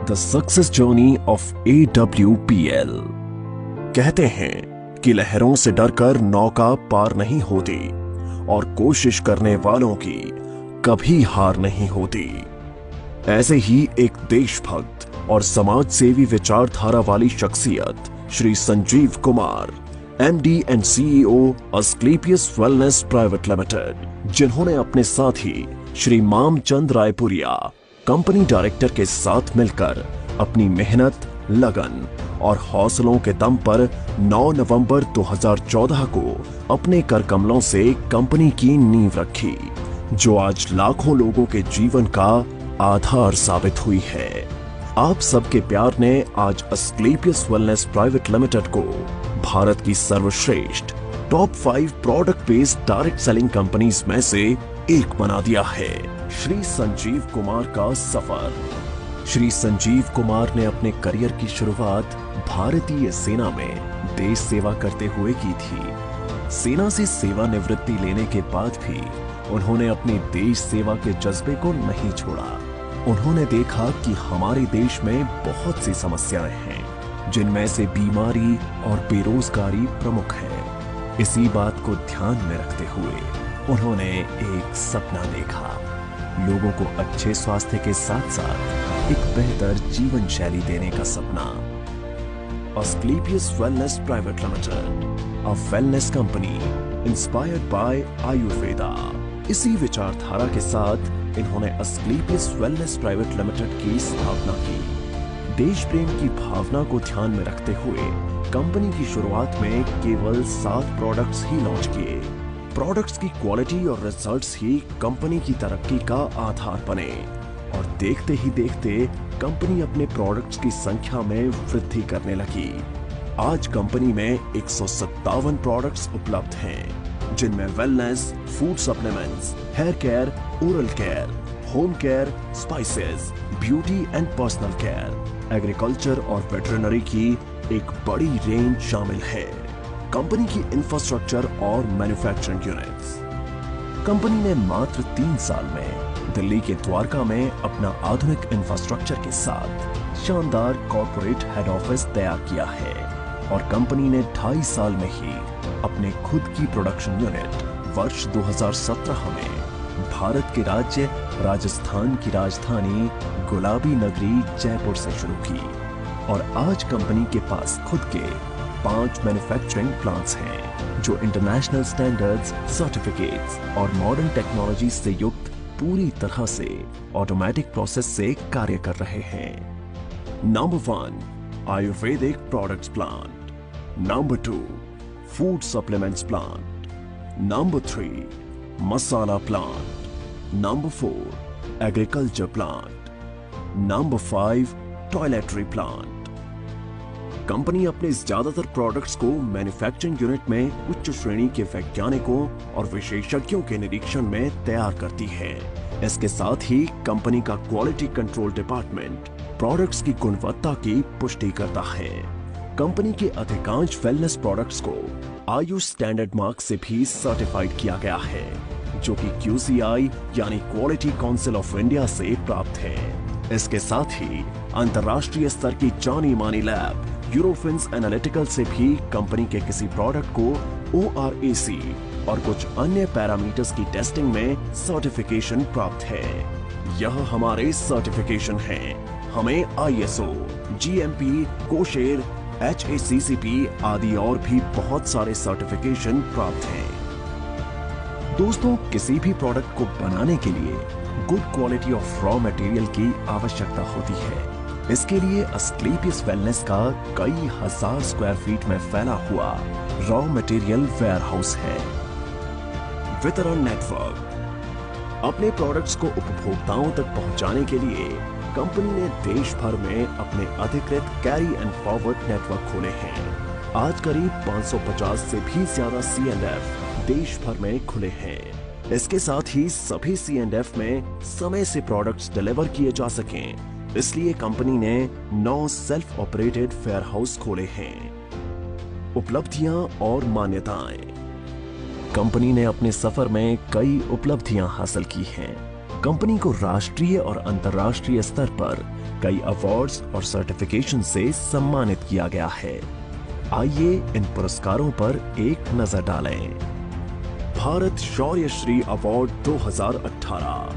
The success journey of AWPL। कहते हैं कि लहरों से डरकर नौका पार नहीं होती और कोशिश करने वालों की कभी हार नहीं होती। ऐसे ही एक देशभक्त और समाज सेवी विचारधारा वाली शख्सियत Shri Sanjeev Kumar, MD and CEO Asclepius wellness private limited, जिन्होंने अपने साथी श्री मामचंद रायपुरिया कंपनी डायरेक्टर के साथ मिलकर अपनी मेहनत, लगन और हौसलों के दम पर 9 नवंबर 2014 को अपने कर कमलों से कंपनी की नींव रखी, जो आज लाखों लोगों के जीवन का आधार साबित हुई है। आप सबके प्यार ने आज अस्क्लेपियस वेलनेस प्राइवेट लिमिटेड को भारत की सर्वश्रेष्ठ top 5 product based direct selling companies में से एक बना दिया है। श्री संजीव कुमार का सफर। श्री संजीव कुमार ने अपने करियर की शुरुआत भारतीय सेना में देश सेवा करते हुए की थी। सेना से सेवानिवृत्ति लेने के बाद भी उन्होंने अपने देश सेवा के जज्बे को नहीं छोड़ा। उन्होंने देखा कि हमारे देश में बहुत सी समस्याएं हैं, जिनमें से बीमारी और बेरोजगारी प्रमुख है। इसी बात को ध्यान में रखते हुए उन्होंने एक सपना देखा, लोगों को अच्छे स्वास्थ्य के साथ साथ एक बेहतर जीवन शैली देने का सपना। Asclepius wellness private limited, a wellness company inspired by Ayurveda. इसी विचारधारा के साथ इन्होंने अस्क्लेपियस वेलनेस प्राइवेट लिमिटेड की स्थापना की। देश प्रेम की भावना को ध्यान में रखते हुए कंपनी की शुरुआत में केवल 7 प्रोडक्ट्स ही लॉन्च किए। प्रोडक्ट्स की क्वालिटी और रिजल्ट्स ही कंपनी की तरक्की का आधार बने और देखते ही देखते कंपनी अपने प्रोडक्ट्स की संख्या में वृद्धि करने लगी। आज कंपनी में 157 प्रोडक्ट्स उपलब्ध हैं, जिनमें wellness, food supplements, hair care, oral care, home care, spices, beauty and personal care, agriculture और वेटरनरी की एक बड़ी रेंज शामिल है। कंपनी की इंफ्रास्ट्रक्चर और मैन्युफैक्चरिंग यूनिट्स। कंपनी ने मात्र 3 साल में दिल्ली के द्वारका में अपना आधुनिक इंफ्रास्ट्रक्चर के साथ शानदार कॉर्पोरेट हेड ऑफिस तैयार किया है और कंपनी ने 2.5 साल में ही अपने खुद की प्रोडक्शन यूनिट वर्ष 2017 में भारत के राज्य राजस्थान की राजधानी गुलाबी नगरी जयपुर से शुरू की और आज कंपनी के पास खुद के 5 मैन्युफैक्चरिंग प्लांट्स हैं, जो इंटरनेशनल स्टैंडर्ड्स, सर्टिफिकेट्स और मॉडर्न टेक्नोलॉजी से युक्त पूरी तरह से ऑटोमेटिक प्रोसेस से कार्य कर रहे हैं। Number 1, Ayurvedic products plant. Number 2, food supplements plant. Number 3, masala plant. Number 4, agriculture plant. Number 5, toiletry plant. Company अपने ज्यादातर प्रोडक्ट्स को मैन्युफैक्चरिंग यूनिट में उच्च श्रेणी के वैज्ञानिकों और विशेषज्ञों के निरीक्षण में तैयार करती है। इसके साथ ही कंपनी का क्वालिटी कंट्रोल डिपार्टमेंट प्रोडक्ट्स की गुणवत्ता की पुष्टि करता है। कंपनी के अधिकांश वेलनेस प्रोडक्ट्स को आयुष स्टैंडर्ड मार्क से भी सर्टिफाइड किया गया है, जो कि QCI यानी क्वालिटी काउंसिल ऑफ इंडिया से प्राप्त है। इसके साथ ही अंतर्राष्ट्रीय स्तर की जानी मानी लैब यूरोफिन्स एनालिटिकल से भी कंपनी के किसी प्रोडक्ट को ORAC और कुछ अन्य पैरामीटर्स की टेस्टिंग में सर्टिफिकेशन प्राप्त है। यह हमारे सर्टिफिकेशन हैं। हमें ISO, GMP, कोशेर, HACCP आदि और भी बहुत सारे सर्टिफिकेशन प्राप्त हैं। दोस्तों, किसी भी प्रोडक्ट को बनाने के लिए good quality of raw material की आवश्यकता होती है। इसके लिए अस्क्लेपियस वेलनेस का कई हजार स्क्वायर फीट में फैला हुआ रॉ मटेरियल वेयरहाउस है। वितरण नेटवर्क। अपने प्रोडक्ट्स को उपभोक्ताओं तक पहुंचाने के लिए कंपनी ने देश भर में अपने अधिकृत कैरी एंड फॉरवर्ड नेटवर्क खोले हैं। आज करीब 550 से भी ज्यादा C&F देश भर में खुले हैं। इसके साथ ही सभी C&F में समय से प्रोडक्ट्स डिलीवर किए जा सकें, इसलिए कंपनी ने 9 सेल्फ ऑपरेटेड वेयरहाउस खोले हैं। उपलब्धियां और मान्यताएं। कंपनी ने अपने सफर में कई उपलब्धियां हासिल की हैं। कंपनी को राष्ट्रीय और अंतर्राष्ट्रीय स्तर पर कई अवार्ड्स और सर्टिफिकेशन से सम्मानित किया गया है। आइए इन पुरस्कारों पर एक नजर डालें। भारत शौर्य Shri award 2018,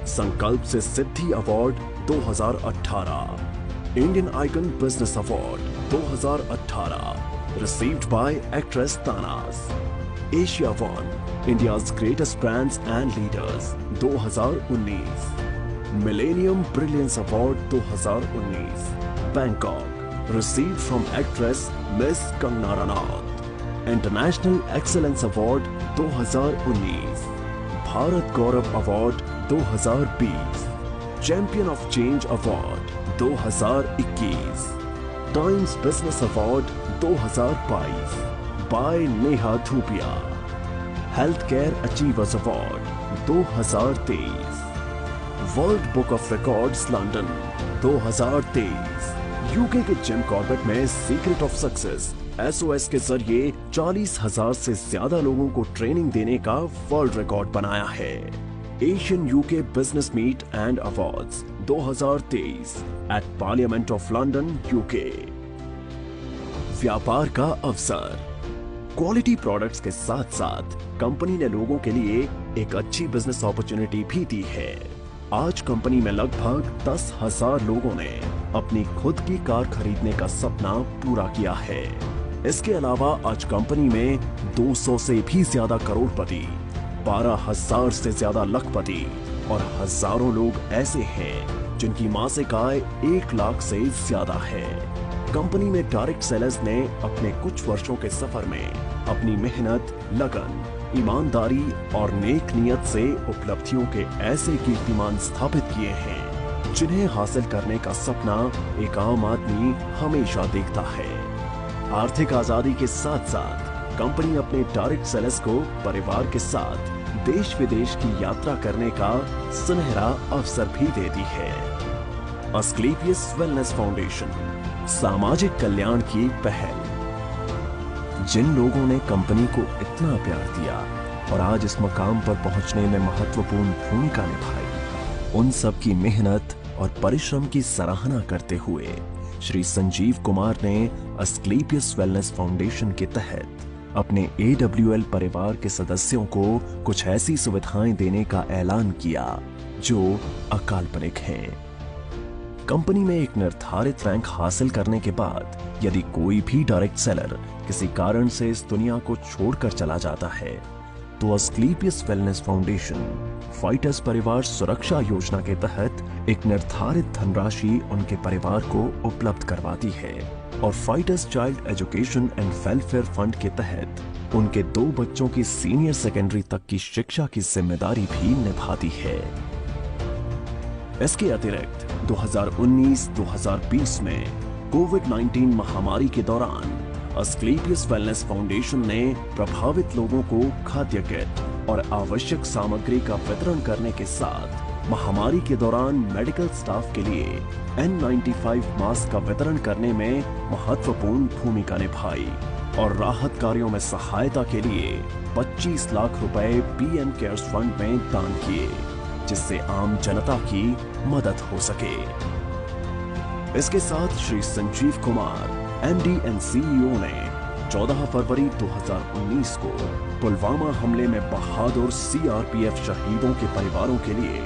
Sankalp se Siddhi award 2018, Indian icon business award 2018 received by actress Tanas, Asia One, India's greatest brands and leaders 2019, Millennium Brilliance Award 2019, Bangkok, received from actress Miss Kangana Ranaut, International Excellence Award 2019, Bharat Gaurav Award 2020, Champion of Change Award 2021, Times Business Award 2022 by Neha Dhupia, Healthcare Achievers Award 2023, world book of records London 2023, UK के Jim Corbett में secret of success SOS के जरिए 40,000 से ज्यादा लोगों को training देने का वर्ल्ड रिकॉर्ड बनाया है। Asian UK business meet and awards 2023 at parliament of London UK. व्यापार का अवसर। क्वालिटी प्रोडक्ट्स के साथ साथ कंपनी ने लोगों के लिए एक अच्छी बिजनेस अपॉर्चुनिटी भी दी है। आज कंपनी में लगभग 10,000 लोगों ने अपनी खुद की कार खरीदने का सपना पूरा किया है। इसके अलावा आज कंपनी में 200 से भी ज्यादा करोड़पति, 12,000 से ज्यादा लखपति और हजारों लोग ऐसे हैं जिनकी मासिक आय 1 लाख से ज्यादा है। कंपनी में डायरेक्ट सेलर्स ने अपने कुछ वर्षों के सफर में अपनी मेहनत, लगन, ईमानदारी और नेक नियत से उपलब्धियों के ऐसे कीर्तिमान स्थापित किए हैं जिन्हें हासिल करने का सपना एक आम आदमी हमेशा देखता है। आर्थिक आजादी के साथ साथ कंपनी अपने डायरेक्ट सेलर्स को परिवार के साथ देश विदेश की यात्रा करने का सुनहरा अवसर भी देती है। अस्क्लेपियस वेलनेस फाउंडेशन, सामाजिक कल्याण की पहल। जिन लोगों ने कंपनी को इतना प्यार दिया और आज इस मकाम पर पहुंचने में महत्वपूर्ण भूमिका निभाई, उन सब की मेहनत और परिश्रम की सराहना करते हुए श्री संजीव कुमार ने अस्क्लेपियस वेलनेस फाउंडेशन के तहत अपने AWL परिवार के सदस्यों को कुछ ऐसी सुविधाएं देने का ऐलान किया जो अकाल्पनिक हैं। कंपनी में एक निर्धारित रैंक हासिल करने के बाद यदि कोई भी डायरेक्ट सेलर किसी कारण से इस दुनिया को छोड़कर चला जाता है तो अस्क्लेपियस वेलनेस फाउंडेशन फाइटर्स परिवार सुरक्षा योजना के तहत एक निर्धारित धनराशि उनके परिवार को उपलब्ध करवाती है और fighters child education and welfare fund के तहत उनके 2 बच्चों की सीनियर सेकेंडरी तक की शिक्षा की जिम्मेदारी भी निभाती है। इसके अतिरिक्त 2019-2020 में कोविड-19 महामारी के दौरान अस्क्लेपियस वेलनेस फाउंडेशन ने प्रभावित लोगों को खाद्य किट और आवश्यक सामग्री का वितरण करने के साथ महामारी के दौरान मेडिकल स्टाफ के लिए N95 मास्क का वितरण करने में महत्वपूर्ण भूमिका निभाई और राहत कार्यों में सहायता के लिए 25 लाख रुपए PM केयर्स फंड में दान किए जिससे आम जनता की मदद हो सके। इसके साथ Shri Sanjeev Kumar MD and CEO ने 14 फरवरी 2019 को पुलवामा हमले में बहादुर CRPF शहीदों के परिवारों के लिए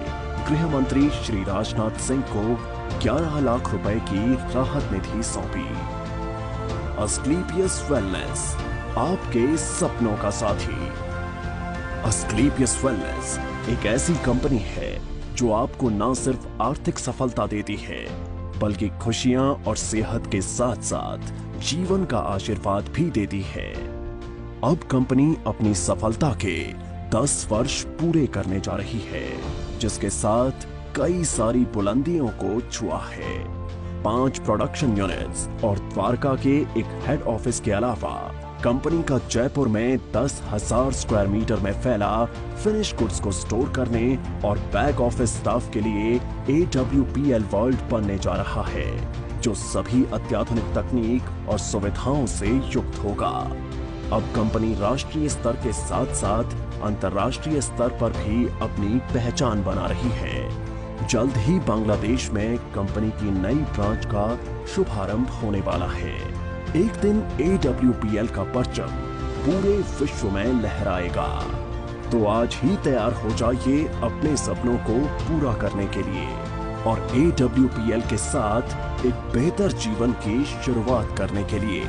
गृह मंत्री श्री राजनाथ सिंह को 11 लाख रुपए की राहत निधि सौंपी। अस्क्लेपियस वेलनेस, आपके सपनों का साथी। अस्क्लेपियस वेलनेस एक ऐसी कंपनी है जो आपको न सिर्फ आर्थिक सफलता देती है बल्कि खुशियां और सेहत के साथ साथ जीवन का आशीर्वाद भी देती है। अब कंपनी अपनी सफलता के 10 वर्ष पूरे करने जा रही है जिसके साथ कई सारी बुलंदियों को छुआ है। 5 प्रोडक्शन यूनिट्स और द्वारका के एक हेड ऑफिस के अलावा कंपनी का जयपुर में 10,000 स्क्वायर मीटर में फैला फिनिश गुड्स को स्टोर करने और बैक ऑफिस स्टाफ के लिए AWPL वर्ल्ड बनने जा रहा है जो सभी अत्याधुनिक तकनीक और सुविधाओं से युक्त होगा। अब कंपनी राष्ट्रीय स्तर के साथ साथ अंतर्राष्ट्रीय स्तर पर भी अपनी पहचान बना रही है। जल्द ही बांग्लादेश में कंपनी की नई ब्रांच का शुभारंभ होने वाला है। एक दिन AWPL का परचम पूरे विश्व में लहराएगा। तो आज ही तैयार हो जाइए अपने सपनों को पूरा करने के लिए और AWPL के साथ एक बेहतर जीवन की शुरुआत करने के लिए।